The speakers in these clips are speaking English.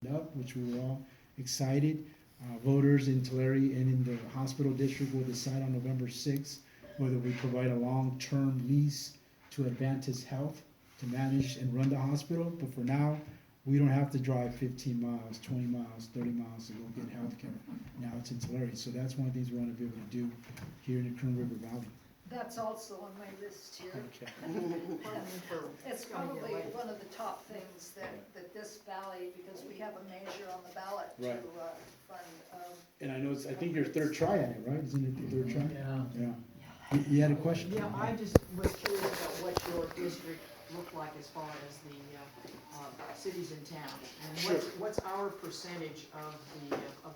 up, which we were all excited. Voters in Tulare and in the hospital district will decide on November 6th whether we provide a long-term lease to Advantage Health to manage and run the hospital. But for now, we don't have to drive 15 miles, 20 miles, 30 miles to go get health care. Now it's in Tulare. So that's one of the things we want to be able to do here in the Kern River Valley. That's also on my list here. Okay. It's probably one of the top things that this valley, because we have a measure on the ballot to Right. fund. And I know, it's, I think your third try at it, right? Isn't it your third try? Yeah. Yeah. You had a question? Yeah, I just was curious about what your district looked like as far as the cities and towns. And Sure. what's our percentage of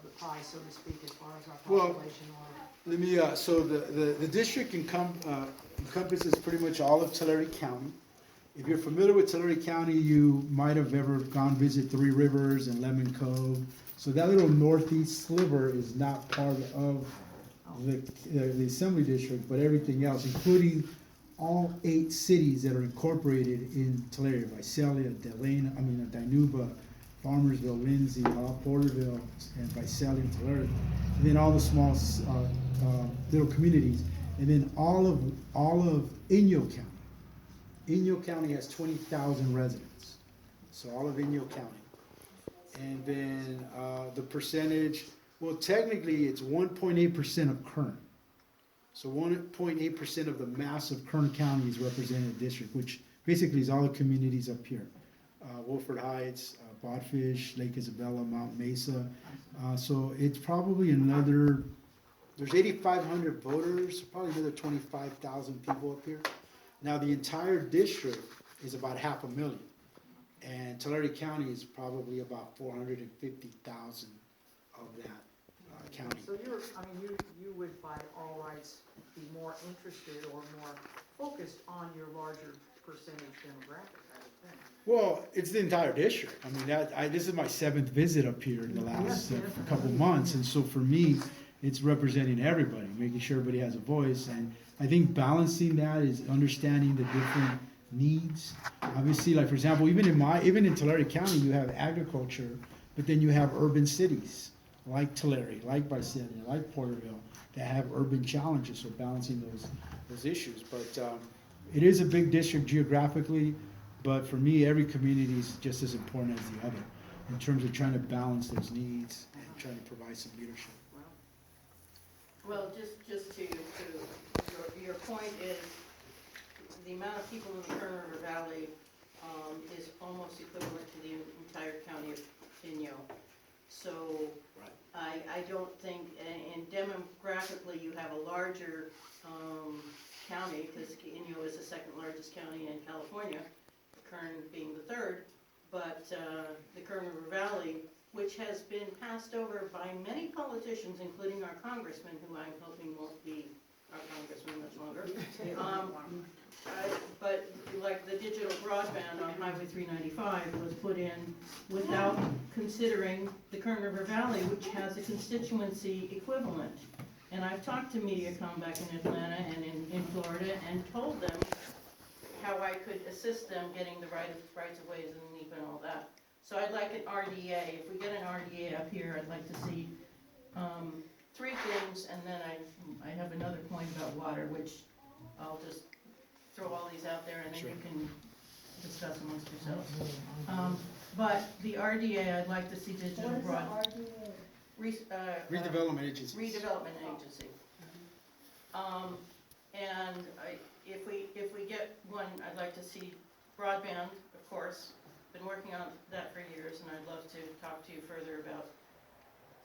the pie, so to speak, as far as our Well, population or? Let me, so the district encompasses pretty much all of Tulare County. If you're familiar with Tulare County, you might have ever gone visit Three Rivers and Lemon Cove. So that little northeast sliver is not part of the assembly district, but everything else, including all 8 cities that are incorporated in Tulare: Visalia, Dinuba, Farmersville, Lindsay, Porterville, and Visalia and Tulare. And then all the small little communities, and then all of Inyo County. Inyo County has 20,000 residents, so all of Inyo County. And then the percentage, well, technically it's 1.8% of Kern. So 1.8% of the mass of Kern County is represented in the district, which basically is all the communities up here. Wolford Heights, Bodfish, Lake Isabella, Mount Mesa. So it's probably another, there's 8,500 voters, probably another 25,000 people up here. Now the entire district is about 500,000. And Tulare County is probably about 450,000 of that county. So you would by all rights be more interested or more focused on your larger percentage demographic, I would think. Well, it's the entire district. I mean, this is my 7th visit up here in the last couple months, and so for me, it's representing everybody, making sure everybody has a voice. And I think balancing that is understanding the different needs. Obviously, like for example, even in Tulare County, you have agriculture, but then you have urban cities like Tulare, like Visalia, like Porterville, that have urban challenges. So balancing those issues, but it is a big district geographically. But for me, every community is just as important as the other in terms of trying to balance those needs and trying to provide some leadership. Well, just to your point is, the amount of people in the Kern River Valley is almost equivalent to the entire county of Inyo. So I don't think, and demographically, you have a larger county, because Inyo is the 2nd largest county in California, Kern being the 3rd, but the Kern River Valley, which has been passed over by many politicians, including our congressman, who I'm hoping won't be our congressman much longer. But like the digital broadband on Highway 395 was put in without considering the Kern River Valley, which has a constituency equivalent. And I've talked to MediaCom back in Atlanta and in Florida and told them how I could assist them getting the rights of ways and NEPA and all that. So I'd like an RDA. If we get an RDA up here, I'd like to see 3 things, and then I have another point about water, which I'll just throw all these out there, and then you can discuss amongst yourselves. But the RDA, I'd like to see digital broad. Redevelopment agency. Redevelopment agency. And if we get one, I'd like to see broadband, of course. Been working on that for years, and I'd love to talk to you further about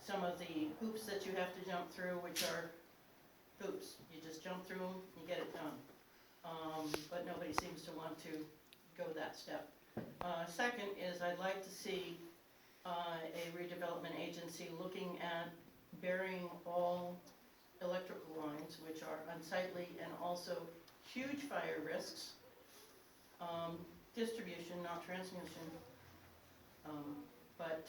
some of the hoops that you have to jump through, which are hoops. You just jump through them, you get it done. But nobody seems to want to go that step. Second is I'd like to see a redevelopment agency looking at burying all electrical lines, which are unsightly and also huge fire risks. Distribution, not transmission, but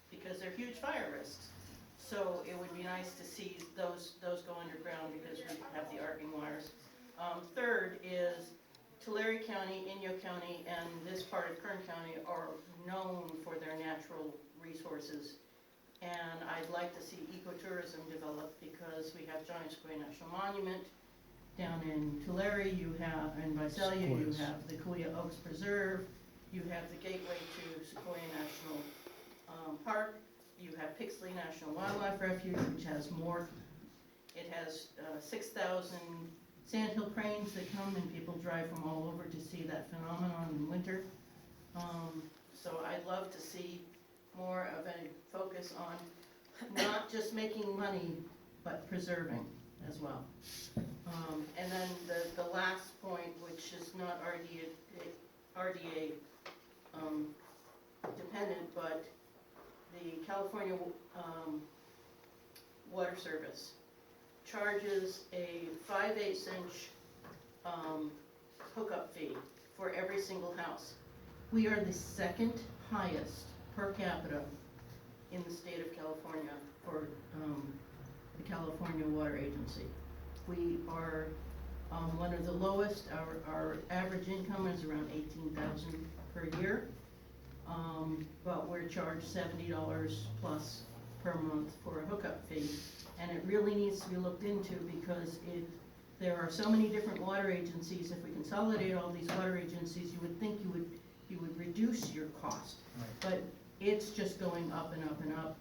because they're huge fire risks. So it would be nice to see those go underground because we have the arcing wires. Third is Tulare County, Inyo County, and this part of Kern County are known for their natural resources. And I'd like to see ecotourism develop because we have Johnny Sequoia National Monument. Down in Tulare, you have, in Visalia, you Sequoias. have the Kuya Oaks Preserve. You have the gateway to Sequoia National Park. You have Pixley National Wildlife Refuge, which has more. It has 6,000 sandhill cranes that come, and people drive from all over to see that phenomenon in winter. So I'd love to see more of a focus on not just making money, but preserving as well. And then the last point, which is not RDA dependent, but the California Water Service charges a 5/8 inch hookup fee for every single house. We are the second highest per capita in the state of California for the California Water Agency. We are one of the lowest. Our average income is around $18,000 per year, but we're charged $70 plus per month for a hookup fee. And it really needs to be looked into because there are so many different water agencies. If we consolidate all these water agencies, you would think you would reduce your cost. Right. But it's just going up and up and up.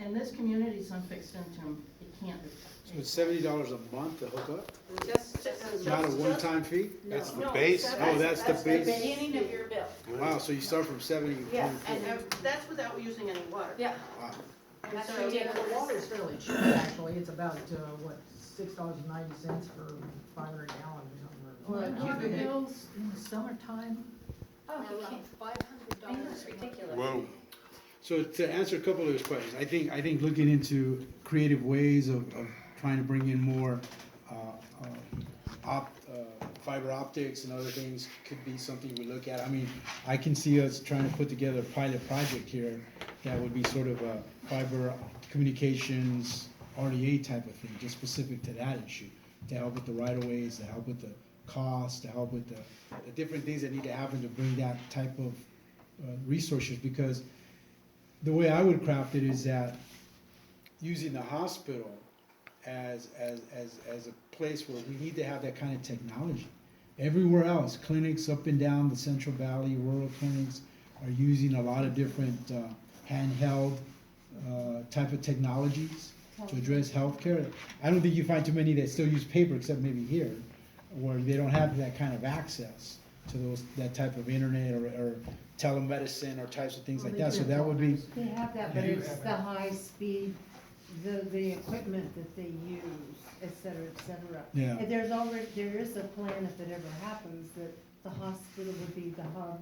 And this community's on fixed income. It can't. So it's $70 a month to hook up? Just Not a one-time fee? That's the No, base. that's- Oh, that's the base. beginning of your bill. Wow, so you start from 70. Yeah, And that's without using any water. Yeah. Wow. And that's So- ridiculous. The water's fairly cheap, actually, it's about, what, $6.90 for 500 gallons or something. Well, or- water bills in the summertime, Oh, around $500 ridiculous. Whoa. So to answer a couple of those questions, I think looking into creative ways of trying to bring in more fiber optics and other things could be something we look at. I mean, I can see us trying to put together a pilot project here that would be sort of a fiber communications RDA type of thing, just specific to that issue, to help with the right-of-ways, to help with the cost, to help with the different things that need to happen to bring that type of resources. Because the way I would craft it is that using the hospital as a place where we need to have that kind of technology. Everywhere else, clinics up and down the Central Valley, rural clinics are using a lot of different handheld type of technologies to address healthcare. I don't think you find too many that still use paper, except maybe here, where they don't have that kind of access to that type of internet or telemedicine or types of things like that. So that would be, they have that, but it's the high speed, the equipment that they use, et cetera, et cetera. Yeah. And there is a plan if it ever happens, that the hospital would be the hub,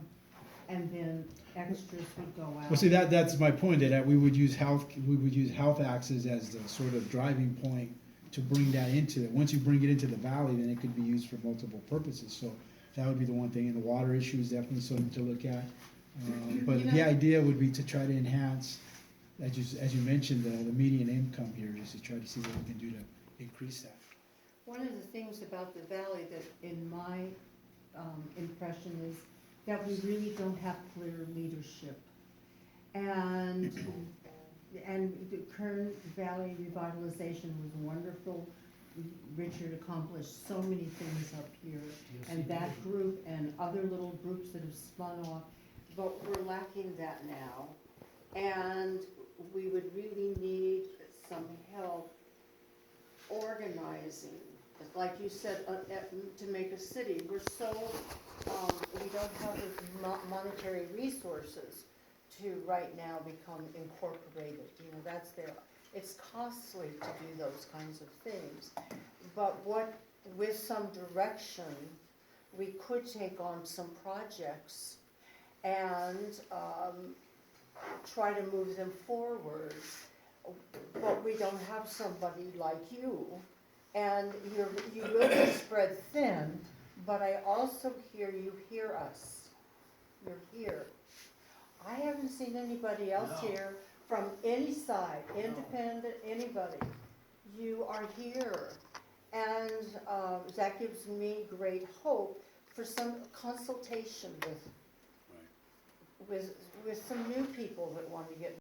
and then extras would go out. well, see, that's my point, that we would use health access as the sort of driving point to bring that into it. Once you bring it into the valley, then it could be used for multiple purposes. So that would be the one thing. And the water issue is definitely something to look at. But the idea would be to try to enhance, as you mentioned, the median income here, just to try to see what we can do to increase that. One of the things about the valley that, in my impression, is that we really don't have clear leadership. And the Kern Valley revitalization was wonderful. Richard accomplished so many things up here, and that group and other little groups that have spun off, but we're lacking that now. And we would really need some help organizing, like you said, to make a city. We're so, we don't have the monetary resources to right now become incorporated, that's there. It's costly to do those kinds of things. But with some direction, we could take on some projects and try to move them forward. But we don't have somebody like you. And you will be spread thin, but I also hear you hear us. You're here. I haven't seen anybody else here from any side, independent, anybody. You are here. And that gives me great hope for some consultation Right. with some new people that want to get